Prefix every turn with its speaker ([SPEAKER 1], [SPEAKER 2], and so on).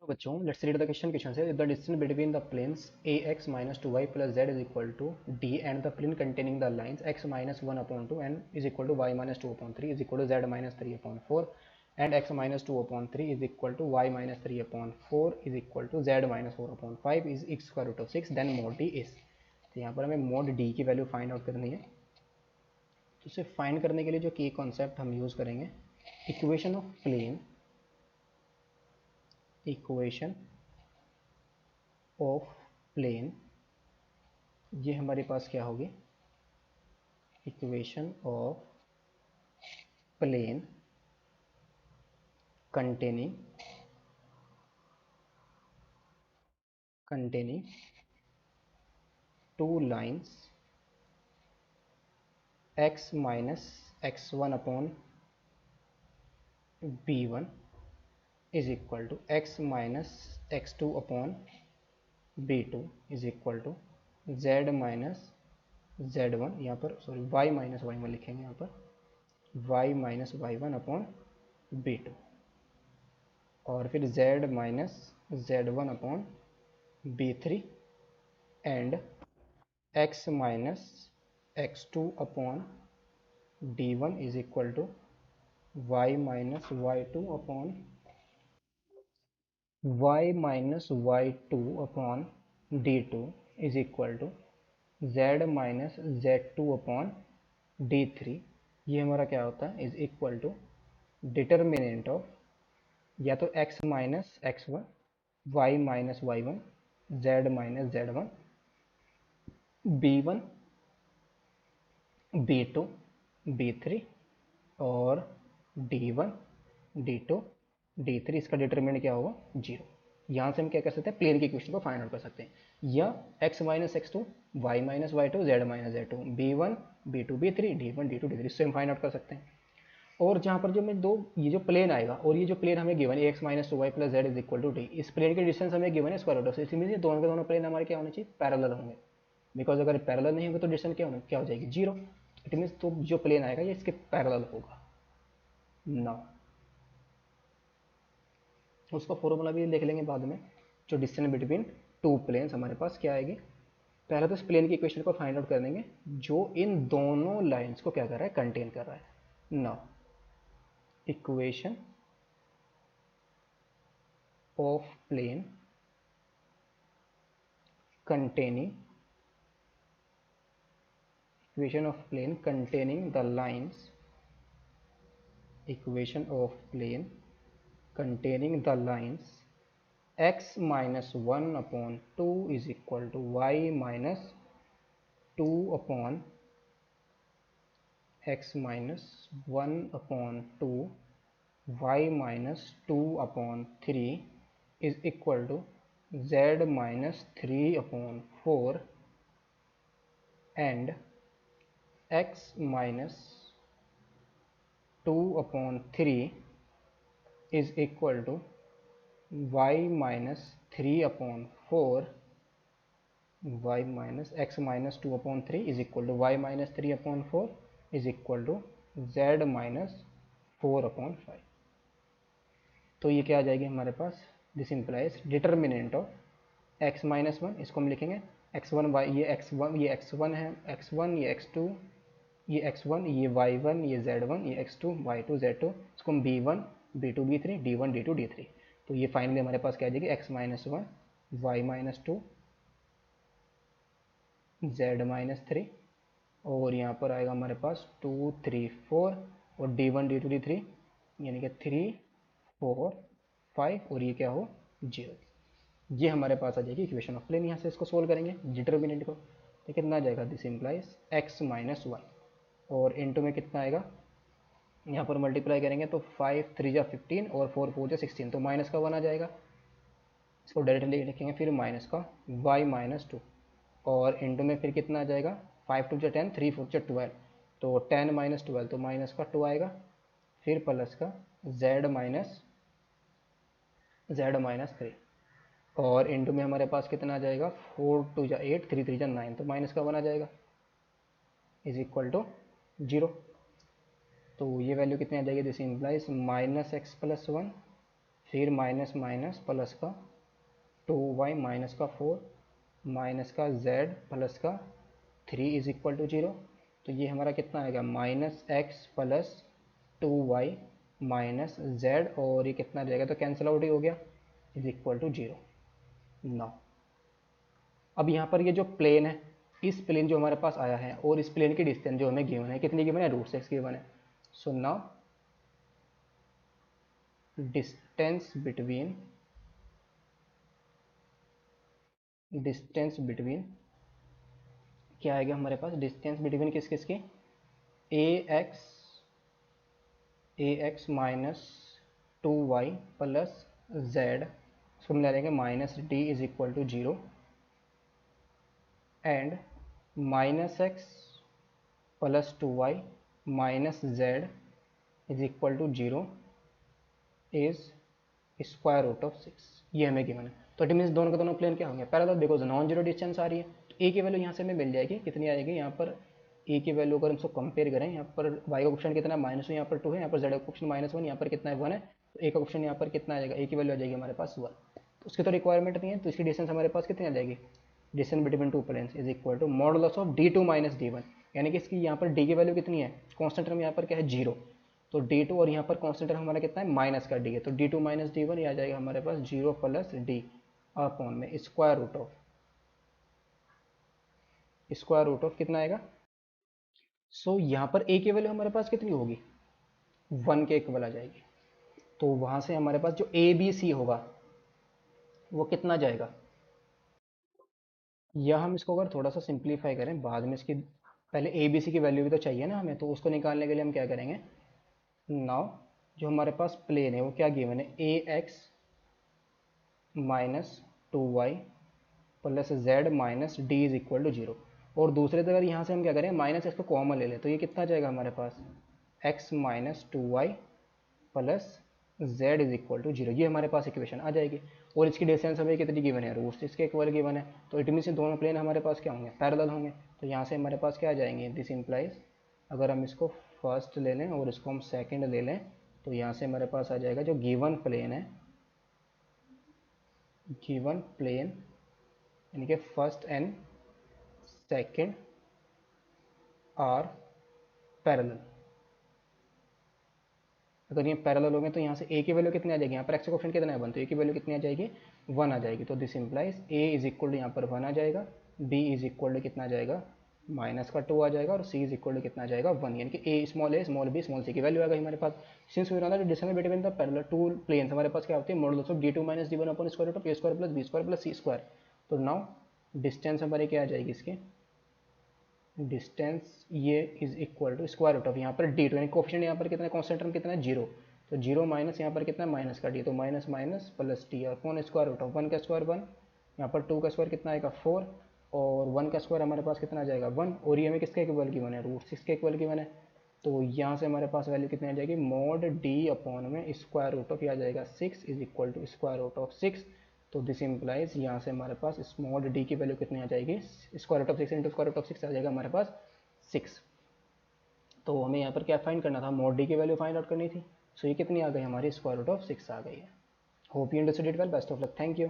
[SPEAKER 1] तो बच्चों let's read the question से the distance between the planes ax minus 2y plus z is equal to d and the plane containing the lines x minus 1 upon 2 and is equal to y minus 2 upon 3 is equal to z minus 3 upon 4 and x minus 2 upon 3 is equal to y minus 3 upon 4 is equal to z minus 4 upon 5 is x square root of 6 then mod d is। तो यहाँ पर हमें mod d की value find out करनी है। तो इसे find करने के लिए जो की कॉन्सेप्ट हम यूज़ करेंगे, equation of plane, equation of plane, ये हमारे पास क्या होगी, equation of plane containing two lines x minus x1 upon b1 is equal to x minus x2 upon b2 is equal to z minus z1, यहाँ पर sorry y minus y1 लिखेंगे, यहाँ पर y minus y1 upon b2 और फिर z minus z1 upon b3 and x minus x2 upon d1 is equal to y minus y2 upon d2 is equal to z minus z2 upon d3। ये हमारा क्या होता है, is equal to determinant of या तो x minus x1, y minus y1, z minus z1, b1, b2, b3 और d1, d2, d3। इसका determinant क्या होगा, 0। यहाँ से हम क्या कर सकते हैं, प्लेन की इक्वेशन को फाइंड आउट कर सकते हैं। या x minus x2, y minus y2, z minus z2, b1, b2, b3, d1, d2, d3, इससे हम फाइंड आउट कर सकते हैं। और जहाँ पर जो मैं दो ये जो प्लेन आएगा और ये जो प्लेन हमें गिवन है x minus 2y plus z is equal to d, इस प्लेन के डिस्टेंस हमें गिवन है स्क्वायर रूट ऑफ, इसलिए ये दोनों के दोनों प्लेन हमारे क्या होने चाहिए, पैरेलल होंगे। बिकॉज अगर पैरेलल नहीं होंगे तो डिस्टेंस क्या हो जाएगी, 0। इट मीन्स तो जो प्लेन आएगा ये इसके पैरेलल होगा। नाउ उसका फॉर्मूला भी देख लेंगे बाद में। जो डिस्टेंस बिटवीन टू प्लेन्स हमारे पास क्या आएगी, पहले तो इस प्लेन की इक्वेशन को फाइंड आउट कर देंगे जो इन दोनों लाइंस को क्या कर रहा है, कंटेन कर रहा है। Now equation of plane containing equation of plane containing the lines, equation of plane containing the lines x minus 1 upon 2 is equal to y minus 2 upon x minus 1 upon 2, y minus 2 upon 3 is equal to z minus 3 upon 4 and x minus 2 upon 3 is equal to y minus 3 upon 4, y minus x minus 2 upon 3 is equal to y minus 3 upon 4 is equal to z minus 4 upon 5। तो ये क्या आ जाएगी हमारे पास, this implies determinant of x minus 1, इसको हम लिखेंगे x1 y, ये x1 है, x1 ये x2, ये x1 ये y1 ये z1 ये x2 y2 z2, इसको हम b1 b2 b3 d1 d2 d3। तो ये फाइनली हमारे पास क्या आ जाएगी, x minus 1 y minus 2 z minus 3 और यहाँ पर आएगा हमारे पास 2 3 4 और d1 d2 d3 यानी कि 3 4 5 और ये क्या हो 0। ये हमारे पास आ जाएगी इक्वेशन ऑफ प्लेन। यहाँ से इसको सोल्व करेंगे डिटर्मिनेंट को, तो कितना आ जाएगा, दिस इंप्लाइज x माइनस 1 और इनटू में कितना आएगा, यहाँ पर मल्टीप्लाई करेंगे तो 5 3 जा 15 और 4 4 जा 16, तो माइनस का 1 आ जाएगा। इसको डायरेक्टली लिखेंगे फिर माइनस का y माइनस 2 और इनटू में फिर कितना आ जाएगा, 5 2 जा 10 3 4 जा 12, तो 10 माइनस 12 तो माइनस का 2 आएगा, फिर प्लस का z माइनस 3 और इनटू में हमारे पास कितना आ जाएगा, 4 2 जा 8 3 3 जा 9, तो माइनस का 1 आ जाएगा इज इक्वल टू 0। तो ये वैल्यू कितनी आ जाएगी, this implies minus X plus 1, फिर माइनस माइनस प्लस का 2y माइनस का 4 माइनस का z प्लस का 3 इज इक्वल टू 0। तो ये हमारा कितना आएगा minus X plus 2y minus z, और ये कितना रहेगा तो कैंसिल आउट ही हो गया, इज इक्वल टू 0। नाउ अब यहाँ पर ये जो प्लेन है, इस प्लेन जो हमारे पास आया है और इस प्लेन की डिस्टेंस जो हमें गिवन है, कितनी गिवन है, √6 गिवन है। सो नाउ डिस्टेंस बिटवीन क्या आएगा हमारे पास, डिस्टेंस बिटवीन किस किस की, A X minus 2y plus z, उसको मिला देंगे minus D is equal to 0, and minus X plus 2y minus z is equal to 0 is square root of 6। ये हमें गिवन है। तो इट मीन्स दोनों के दोनों प्लेन क्या होंगे, parallel, because non zero distance आ रही है। तो ए की वैल्यू यहाँ से हमें मिल जाएगी, कितनी आएगी यहाँ पर, ए की वैल्यू अगर हम इसको कंपेयर करें, यहाँ पर वाई का क्वेश्चन कितना है -2, यहाँ पर 2 है, यहाँ पर जेड का क्वेश्चन -1, यहाँ पर कितना है 1 है, तो ए का क्वेश्चन यहाँ पर कितना आ जाएगा, ए की वैल्यू आ जाएगी हमारे पास 1। तो उसकी तो रिक्वायरमेंट नहीं है, तो इसकी डिस्टेंस हमारे पास कितनी आ जाएगी, distance between two planes is equal to modulus of d2 minus d1, यानी कि इसकी यहाँ पर डी की वैल्यू कितनी है, कॉन्स्टेंट टर्म यहाँ पर क्या है 0, तो d2 और यहाँ पर कॉन्स्टेंट टर्म हमारा कितना है माइनस का d है, तो d2 माइनस d1 ये आ जाएगा हमारे पास 0 प्लस d अपॉन में स्क्वायर रूट ऑफ कितना आएगा। सो यहाँ पर a की वैल्यू हमारे पास कितनी होगी, 1 के इक्वल आ जाएगी। तो वहाँ से हमारे पास जो ए बी सी होगा वो कितना जाएगा, या हम इसको अगर थोड़ा सा सिंप्लीफाई करें, बाद में इसकी पहले ए बी सी की वैल्यू भी तो चाहिए ना हमें, तो उसको निकालने के लिए हम क्या करेंगे, नाउ जो हमारे पास प्लेन है वो क्या गिवन है, A X minus 2y plus Z minus D is equal to 0, और दूसरे अगर यहाँ से हम क्या करें माइनस एक्स को कॉमन ले लें, तो ये कितना जाएगा हमारे पास x minus 2y plus z is equal to 0, ये हमारे पास इक्वेशन आ जाएगी। और इसकी डिस्टेंस हमें कितनी गिवन है, रूट्स इसके इक्वल गिवन है, तो इट मीन्स दोनों प्लेन हमारे पास क्या होंगे, पैरेलल होंगे। तो यहाँ से हमारे पास क्या आ जाएंगे, दिस इंप्लाइज, अगर हम इसको फर्स्ट ले लें और इसको हम सेकंड ले लें, तो यहाँ से हमारे पास आ जाएगा जो गिवन प्लेन है, गिवन प्लेन यानी कि first and second are parallel. अगर ये पैरेलल हो गए तो यहाँ से ए की वैल्यू कितनी आ जाएगी, यहाँ पर एक्स का क्वेश्चन कितना है 1, तो ए की वैल्यू कितनी आ जाएगी 1 आ जाएगी। तो this implies a is equal to यहाँ पर 1 आ जाएगा, बी इज इक्वल टू कितना आ जाएगा माइनस का 2 आ जाएगा, और सी इज इक्वल टू कितना आ जाएगा 1, यानी कि A small B small C की वैल्यू आ गई हमारे पास। Since we know that distance between the parallel two planes हमारे पास क्या होती है, modulus of d2 minus d1 upon square root of a square plus b square plus c square. तो नाउ डिस्टेंस हमारी क्या आ जाएगी, इसकी डिस्टेंस ये is equal to square root of यहाँ पर डी टू, यानी कोफिशिएंट यहाँ पर कितना है, कांस्टेंट टर्म कितना है 0, तो 0 माइनस यहाँ पर कितना है माइनस का डी, तो माइनस माइनस प्लस टी, और कौन स्क्वायर रूट ऑफ 1 का स्क्वायर 1, यहाँ पर 2 का स्क्वायर कितना आएगा 4, और 1 का स्क्वायर हमारे पास कितना आ जाएगा 1, और ये हमें किसके इक्वल की वन है, √6 के इक्वल की वन है। तो यहाँ से हमारे पास वैल्यू कितनी आ जाएगी, मॉड डी अपॉन में स्क्वायर रूट ऑफ, आ जाएगा 6 is equal to square root of 6। तो दिस इंप्लाइज यहाँ से हमारे पास स्मॉल डी की वैल्यू कितनी आ जाएगी, square root of 6 into square root of 6 आ जाएगा हमारे पास 6। तो हमें यहाँ पर क्या फाइंड करना था, मॉड डी की वैल्यू फाइंड आउट करनी थी। सो ये कितनी आ गई हमारी, स्क्वायर रूट ऑफ 6 आ गई है। Hope you understood it well, best of luck, thank you.